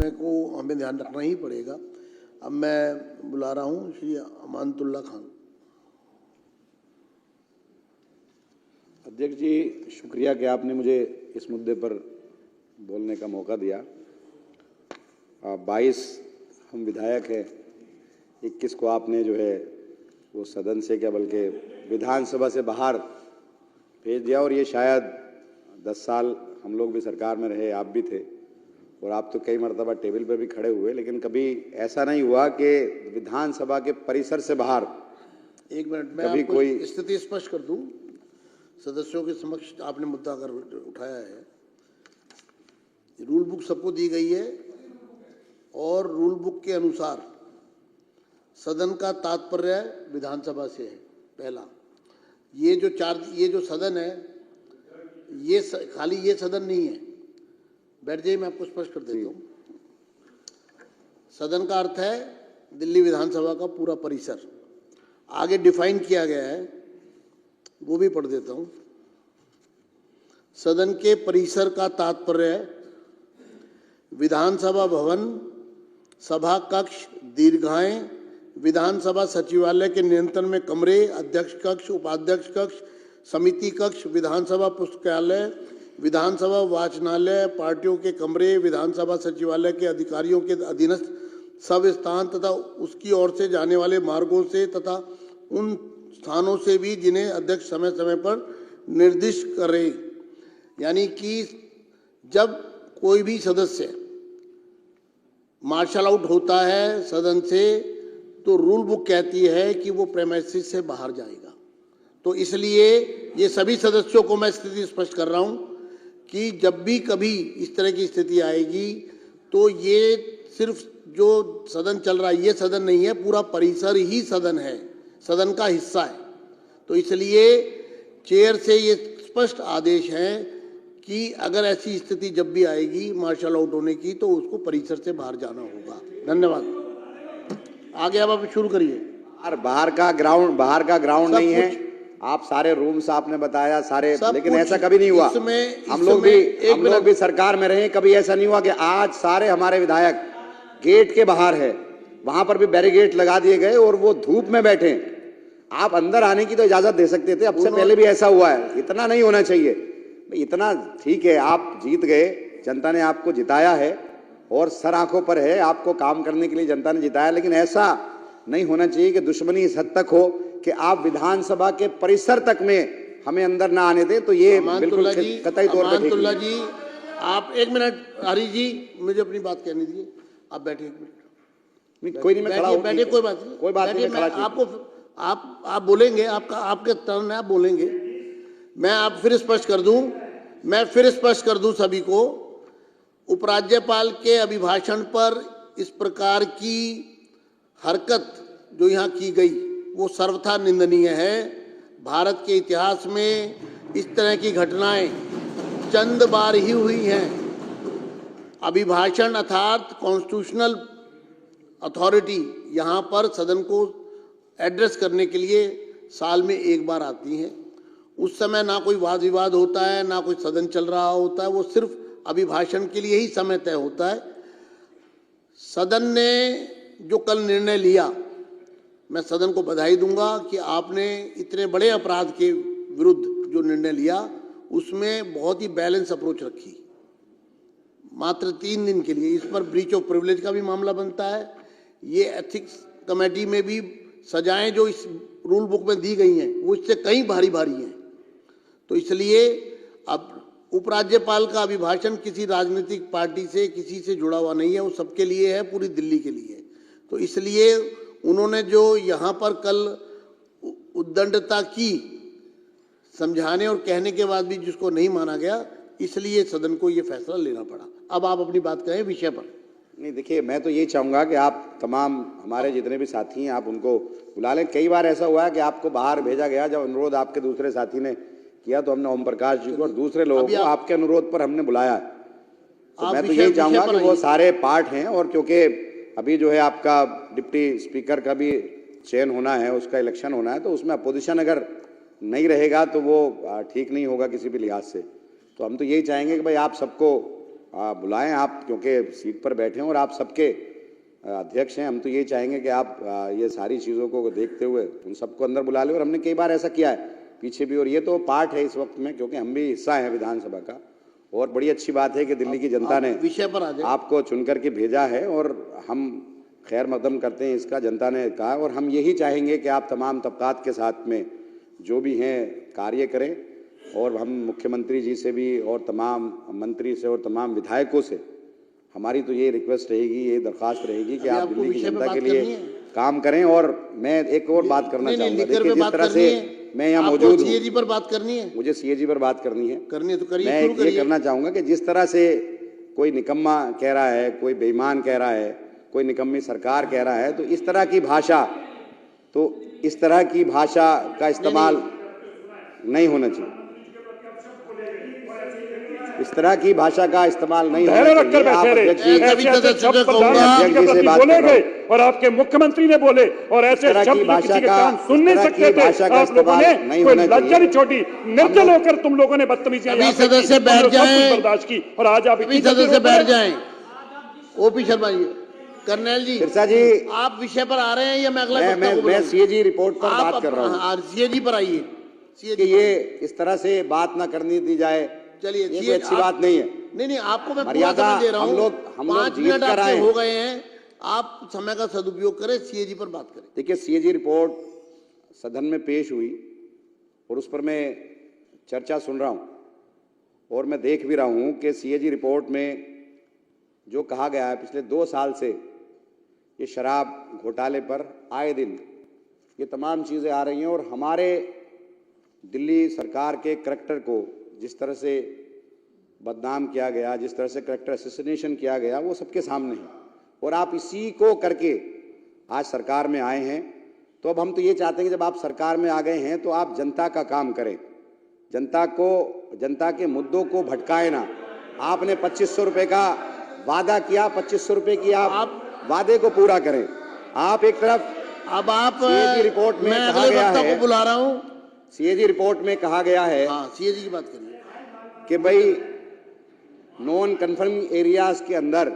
समय को हमें ध्यान रखना ही पड़ेगा। अब मैं बुला रहा हूँ श्री अमानतुल्लाह खान। अध्यक्ष जी, शुक्रिया कि आपने मुझे इस मुद्दे पर बोलने का मौका दिया। 22 हम विधायक हैं, 21 को आपने जो है वो सदन से क्या बल्कि विधानसभा से बाहर भेज दिया। और ये शायद 10 साल हम लोग भी सरकार में रहे, आप भी थे, और आप तो कई मरतबा टेबल पर भी खड़े हुए, लेकिन कभी ऐसा नहीं हुआ कि विधानसभा के परिसर से बाहर। एक मिनट में कभी आपको कोई स्थिति स्पष्ट कर दूं। सदस्यों के समक्ष आपने मुद्दा कर उठाया है। रूल बुक सबको दी गई है और रूल बुक के अनुसार सदन का तात्पर्य विधानसभा से है। पहला, ये जो सदन है, ये खाली ये सदन नहीं है। बैठ जाइए, मैं आपको स्पष्ट कर देता हूँ। सदन का अर्थ है दिल्ली विधानसभा का पूरा परिसर। आगे डिफाइन किया गया है, वो भी पढ़ देता हूँ। सदन के परिसर का तात्पर्य विधानसभा भवन, सभा कक्ष, दीर्घाएं, विधानसभा सचिवालय के नियंत्रण में कमरे, अध्यक्ष कक्ष, उपाध्यक्ष कक्ष, समिति कक्ष, विधानसभा पुस्तकालय, विधानसभा वाचनालय, पार्टियों के कमरे, विधानसभा सचिवालय के अधिकारियों के अधीनस्थ सब स्थान तथा उसकी ओर से जाने वाले मार्गों से तथा उन स्थानों से भी जिन्हें अध्यक्ष समय समय पर निर्दिष्ट करे। यानी कि जब कोई भी सदस्य मार्शल आउट होता है सदन से, तो रूल बुक कहती है कि वो प्रेमाइसिस से बाहर जाएगा। तो इसलिए ये सभी सदस्यों को मैं स्थिति स्पष्ट कर रहा हूँ कि जब भी कभी इस तरह की स्थिति आएगी तो ये सिर्फ जो सदन चल रहा है ये सदन नहीं है, पूरा परिसर ही सदन है, सदन का हिस्सा है। तो इसलिए चेयर से ये स्पष्ट आदेश है कि अगर ऐसी स्थिति जब भी आएगी मार्शल आउट होने की, तो उसको परिसर से बाहर जाना होगा। धन्यवाद। आगे अब आप शुरू करिए। बाहर का ग्राउंड नहीं है। आप सारे रूम्स आपने बताया सारे, लेकिन ऐसा कभी नहीं हुआ। हम लोग भी सरकार में रहे, कभी ऐसा नहीं हुआ कि आज सारे हमारे विधायक गेट के बाहर है, वहां पर भी बैरिकेड लगा दिए गए और वो धूप में बैठे। आप अंदर आने की तो इजाजत दे सकते थे, अब से पहले भी ऐसा हुआ है। इतना नहीं होना चाहिए। इतना ठीक है, आप जीत गए, जनता ने आपको जिताया है और सर आंखों पर है, आपको काम करने के लिए जनता ने जिताया, लेकिन ऐसा नहीं होना चाहिए कि दुश्मनी इस हद तक हो कि आप विधानसभा के परिसर तक में हमें अंदर ना आने दें। तो ये बिल्कुल कतई तौर पर ठीक नहीं। जी, आप एक मिनट, हरी जी मुझे अपनी बात कहने दीजिए। आप बैठिए एक मिनट। कोई नहीं, मैं खड़ा हूं। बैठिए, कोई बात नहीं, कोई बात नहीं। आपको आप बोलेंगे, आपके टर्न है, आप बोलेंगे। मैं आप फिर स्पष्ट कर दूं सभी को। उपराज्यपाल के अभिभाषण पर इस प्रकार की हरकत जो यहाँ की गई वो सर्वथा निंदनीय है। भारत के इतिहास में इस तरह की घटनाएं चंद बार ही हुई हैं। अभिभाषण अर्थात कॉन्स्टिट्यूशनल अथॉरिटी यहाँ पर सदन को एड्रेस करने के लिए साल में एक बार आती हैं। उस समय ना कोई वाद विवाद होता है, ना कोई सदन चल रहा होता है, वो सिर्फ अभिभाषण के लिए ही समय तय होता है। सदन ने जो कल निर्णय लिया, मैं सदन को बधाई दूंगा कि आपने इतने बड़े अपराध के विरुद्ध जो निर्णय लिया उसमें बहुत ही बैलेंस अप्रोच रखी। मात्र 3 दिन के लिए इस पर ब्रीच ऑफ प्रिविलेज का भी मामला बनता है। ये एथिक्स कमेटी में भी सजाएं जो इस रूल बुक में दी गई हैं वो इससे कहीं भारी हैं। तो इसलिए अब उपराज्यपाल का अभिभाषण किसी राजनीतिक पार्टी से किसी से जुड़ा हुआ नहीं है, वो सबके लिए है, पूरी दिल्ली के लिए। तो इसलिए उन्होंने जो यहाँ पर कल उद्दंडता की, समझाने और कहने के बाद भी जिसको नहीं माना गया, इसलिए सदन को ये फैसला लेना पड़ा। अब आप अपनी बात करें विषय पर। नहीं, देखिए, मैं तो ये चाहूँगा कि आप तमाम हमारे जितने भी साथी हैं आप उनको बुला लें। कई बार ऐसा हुआ है कि आपको बाहर भेजा गया, जब अनुरोध आपके दूसरे साथी ने किया तो हमने ओम प्रकाश जी को और दूसरे लोगों को आपके अनुरोध पर हमने बुलाया। तो मैं तो यही चाहूँगा कि वो सारे पार्ट हैं, और क्योंकि अभी जो है आपका डिप्टी स्पीकर का भी चयन होना है, उसका इलेक्शन होना है, तो उसमें अपोजिशन अगर नहीं रहेगा तो वो ठीक नहीं होगा किसी भी लिहाज से। तो हम तो यही चाहेंगे कि भाई आप सबको बुलाएं आप, क्योंकि सीट पर बैठे हैं और आप सबके अध्यक्ष हैं। हम तो ये चाहेंगे कि आप ये सारी चीज़ों को देखते हुए उन सबको अंदर बुला लें, और हमने कई बार ऐसा किया है पीछे भी, और ये तो पार्ट है इस वक्त में, क्योंकि हम भी हिस्सा हैं विधानसभा का। और बड़ी अच्छी बात है कि दिल्ली की जनता ने विषय पर आ जाए, आपको चुन करके भेजा है, और हम खैर मकदम करते हैं इसका, जनता ने कहा। और हम यही चाहेंगे कि आप तमाम तबकात के साथ में जो भी हैं कार्य करें, और हम मुख्यमंत्री जी से भी और तमाम मंत्री से और तमाम विधायकों से हमारी तो ये रिक्वेस्ट रहेगी, ये दरख्वास्त रहेगी कि आप दिल्ली की जनता के लिए काम करें। और मैं एक और बात करना चाहूँगा, देखिए जिस तरह से मैं यहाँ मौजूद हूँ, सीएजी पर बात करनी है, मुझे सीएजी पर बात करनी है तो करिए। मैं ये करना चाहूँगा कि जिस तरह से कोई निकम्मा कह रहा है, कोई बेईमान कह रहा है, कोई निकम्मी सरकार कह रहा है, तो इस तरह की भाषा का इस्तेमाल नहीं होना चाहिए। इस तरह की भाषा का इस्तेमाल नहीं होना चाहिए। रखकर बैठे रहे, प्रधानमंत्री के प्रति बोले गए और आपके मुख्यमंत्री ने बोले, और ऐसे शब्द किसी के कान सुन नहीं सकते थे। आप लोगों ने कोई लज्जा नहीं छोड़ी, निर्जल होकर तुम लोगों ने बदतमीजियां सदस्य बैठ जाएं, बर्दाश्त की, और आज आप सदस्य बैठ जाएं। ओपी शर्मा जी, कर्नल जी, सिरसा जी, आप विषय पर आ रहे हैं या मैं अगला? मैं सीएजी रिपोर्ट पर बात कर रहा हूँ। सीएजी पर आइए। कि ये इस तरह से बात ना करनी दी जाए, चलिए, ये अच्छी बात नहीं है। नहीं, आपको मैं मर्यादा दे रहा हूँ। हम लोग 5 मिनट आपके हो गए हैं, आप समय का सदुपयोग करें, सीएजी पर बात करें। देखिए, सीएजी रिपोर्ट सदन में पेश हुई और उस पर मैं चर्चा सुन रहा हूँ, और मैं देख भी रहा हूँ कि सीएजी रिपोर्ट में जो कहा गया है, पिछले 2 साल से ये शराब घोटाले पर आए दिन ये तमाम चीज़ें आ रही हैं, और हमारे दिल्ली सरकार के करैक्टर को जिस तरह से बदनाम किया गया, जिस तरह से करैक्टर असैसिनेशन किया गया, वो सबके सामने है। और आप इसी को करके आज सरकार में आए हैं। तो अब हम तो ये चाहते हैं कि जब आप सरकार में आ गए हैं तो आप जनता का काम करें, जनता के मुद्दों को भटकाए ना। आपने 2500 रुपये का वादा किया, 2500 रुपये की आप वादे को पूरा करें। आप एक तरफ, अब आप सीएजी रिपोर्ट में कहा गया है, बुला रहा हूँ, सीएजी रिपोर्ट में कहा गया है, सीएजी की बात करिए, कि भाई नॉन कन्फर्मिंग एरियाज के अंदर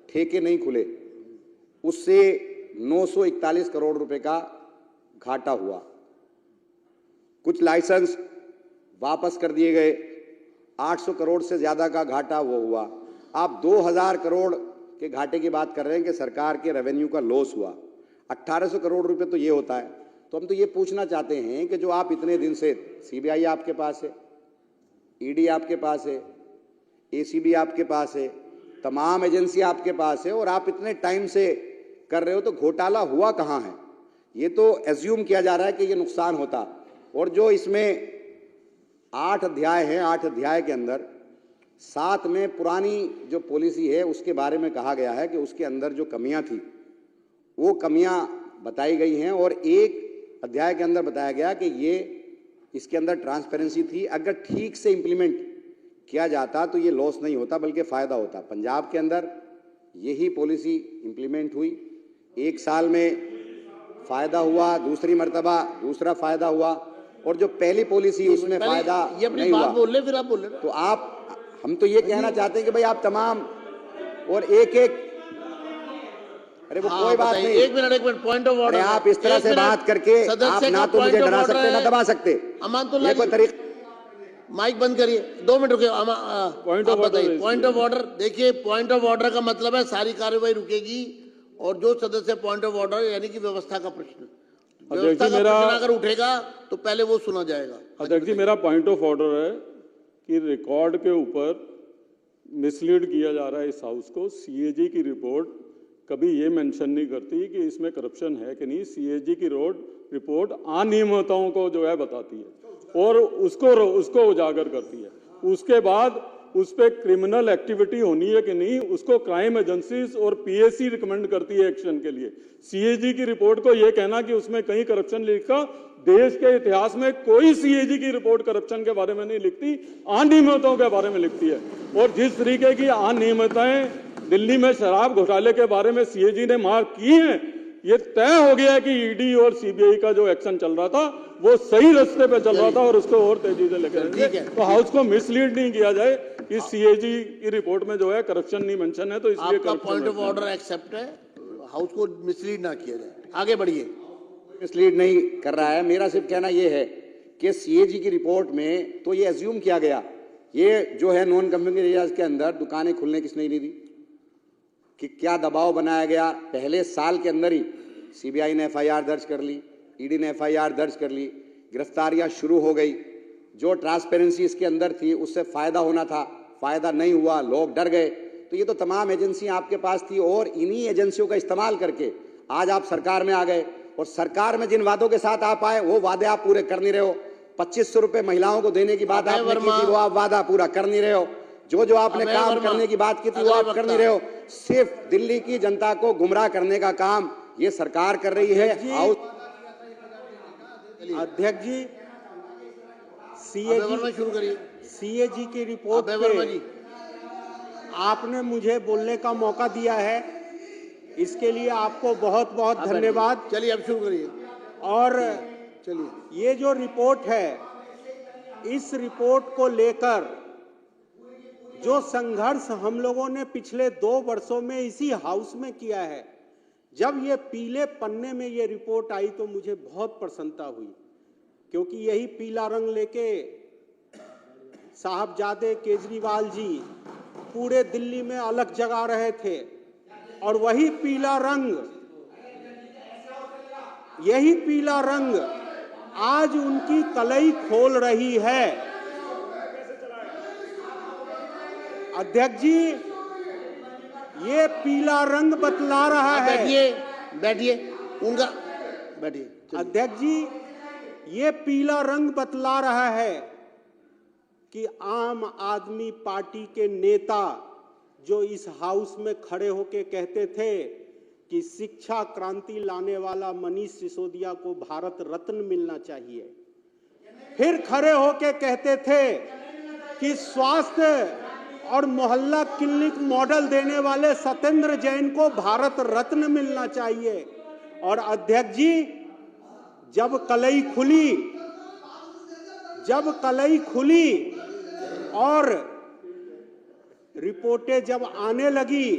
ठेके नहीं खुले, उससे 941 करोड़ रुपए का घाटा हुआ। कुछ लाइसेंस वापस कर दिए गए, 800 करोड़ से ज्यादा का घाटा वो हुआ। आप 2000 करोड़ के घाटे की बात कर रहे हैं कि सरकार के रेवेन्यू का लॉस हुआ। 1800 करोड़ रुपए तो ये होता है। तो हम तो ये पूछना चाहते हैं कि जो आप इतने दिन से, सीबीआई आपके पास है, ईडी आपके पास है, एसीबी आपके पास है, तमाम एजेंसी आपके पास है, और आप इतने टाइम से कर रहे हो, तो घोटाला हुआ कहाँ है? ये तो एज्यूम किया जा रहा है कि ये नुकसान होता। और जो इसमें 8 अध्याय हैं, 8 अध्याय के अंदर 7 में पुरानी जो पॉलिसी है उसके बारे में कहा गया है कि उसके अंदर जो कमियां थी वो कमियां बताई गई हैं, और एक अध्याय के अंदर बताया गया कि ये इसके अंदर ट्रांसपेरेंसी थी। अगर ठीक से इंप्लीमेंट किया जाता तो ये लॉस नहीं होता बल्कि फ़ायदा होता। पंजाब के अंदर यही पॉलिसी इंप्लीमेंट हुई, 1 साल में फ़ायदा हुआ, दूसरी मर्तबा दूसरा फ़ायदा हुआ, और जो पहली पॉलिसी उसमें फ़ायदा नहीं हुआ। बोल रहे, फिर आप बोल रहे। तो हम तो ये कहना चाहते हैं कि भाई आप तमाम और एक अरे वो कोई बात नहीं, एक मिनट पॉइंट ऑफ ऑर्डर। आप इस तरह से बात करके आप ना तो मुझे डरा सकते ना दबा सकते। अमानतुल्लाह जी, माइक बंद करिए, 2 मिनट रुके। Point of order. देखिए, पॉइंट ऑफ ऑर्डर का मतलब है सारी कार्यवाही रुकेगी, और जो सदस्य पॉइंट ऑफ ऑर्डर यानी कि व्यवस्था का प्रश्न, व्यवस्था का प्रश्न अगर उठेगा तो पहले वो सुना जाएगा। अध्यक्ष जी, मेरा पॉइंट ऑफ ऑर्डर है कि रिकॉर्ड के ऊपर मिसलीड किया जा रहा है इस हाउस को। सीएजी की रिपोर्ट कभी ये मेंशन नहीं करती कि इसमें करप्शन है कि नहीं। सीएजी की रिपोर्ट अनियमितताओं को जो है बताती है और उसको उजागर करती है। उसके बाद उस पर क्रिमिनल एक्टिविटी होनी है कि नहीं, उसको क्राइम एजेंसीज और पीएसी रिकमेंड करती है एक्शन के लिए। सीएजी की रिपोर्ट को यह कहना कि उसमें कहीं करप्शन लिखा, देश के इतिहास में कोई सीएजी की रिपोर्ट करप्शन के बारे में नहीं लिखती, अनियमितताओं के बारे में लिखती है। और जिस तरीके की अनियमितताएं दिल्ली में शराब घोटाले के बारे में सीएजी ने मार्क की हैं, ये तय हो गया कि ईडी और सीबीआई का जो एक्शन चल रहा था वो सही रास्ते पे चल रहा था और उसको और तेजी से लेकर ठीक है। तो हाउस को मिसलीड नहीं किया जाए कि सीएजी की रिपोर्ट में जो है करप्शन नहीं मेंशन है, तो इसलिए आपका पॉइंट ऑफ ऑर्डर एक्सेप्ट है, हाउस को मिसलीड ना किया जाए। आगे बढ़िए। मिसलीड नहीं कर रहा है, मेरा सिर्फ कहना यह है कि सीएजी की रिपोर्ट में तो ये एज्यूम किया गया, ये जो है नॉन कम्युनिटी एरियाज के अंदर दुकानें खुलने किसने नहीं दी, कि क्या दबाव बनाया गया। पहले साल के अंदर ही सीबीआई ने एफआईआर दर्ज कर ली, ईडी ने एफआईआर दर्ज कर ली, गिरफ्तारियां शुरू हो गई। जो ट्रांसपेरेंसी इसके अंदर थी उससे फायदा होना था, फायदा नहीं हुआ, लोग डर गए। तो ये तो तमाम एजेंसियां आपके पास थी और इन्हीं एजेंसियों का इस्तेमाल करके आज आप सरकार में आ गए और सरकार में जिन वादों के साथ आप आए वो वादे आप पूरे कर नहीं रहे हो। 2500 रुपए महिलाओं को देने की बात आपने की थी, वो आप वादा पूरा कर नहीं रहे हो। जो आपने काम करने की बात की थी वो आप कर नहीं रहे हो। सिर्फ दिल्ली की जनता को गुमराह करने का काम ये सरकार कर रही है। अध्यक्ष जी, सीएजी की रिपोर्ट पे आपने मुझे बोलने का मौका दिया है, इसके लिए आपको बहुत बहुत धन्यवाद। चलिए अब शुरू करिए। और चलिए, ये जो रिपोर्ट है, इस रिपोर्ट को लेकर जो संघर्ष हम लोगों ने पिछले 2 वर्षों में इसी हाउस में किया है, जब ये पीले पन्ने में ये रिपोर्ट आई तो मुझे बहुत प्रसन्नता हुई, क्योंकि यही पीला रंग लेके साहबजादे केजरीवाल जी पूरे दिल्ली में अलग जगा रहे थे और वही पीला रंग, यही पीला रंग आज उनकी कलई खोल रही है। अध्यक्ष जी, ये पीला रंग बतला रहा है। बैठिए उनका बैठिए। अध्यक्ष जी, ये पीला रंग बतला रहा है कि आम आदमी पार्टी के नेता जो इस हाउस में खड़े होके कहते थे कि शिक्षा क्रांति लाने वाला मनीष सिसोदिया को भारत रत्न मिलना चाहिए, फिर खड़े होके कहते थे कि स्वास्थ्य और मोहल्ला क्लिनिक मॉडल देने वाले सत्येंद्र जैन को भारत रत्न मिलना चाहिए। और अध्यक्ष जी, जब कलई खुली और रिपोर्टें जब आने लगी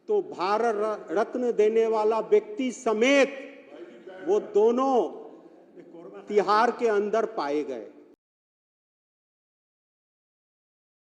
तो भारत रत्न देने वाला व्यक्ति समेत वो दोनों तिहाड़ के अंदर पाए गए।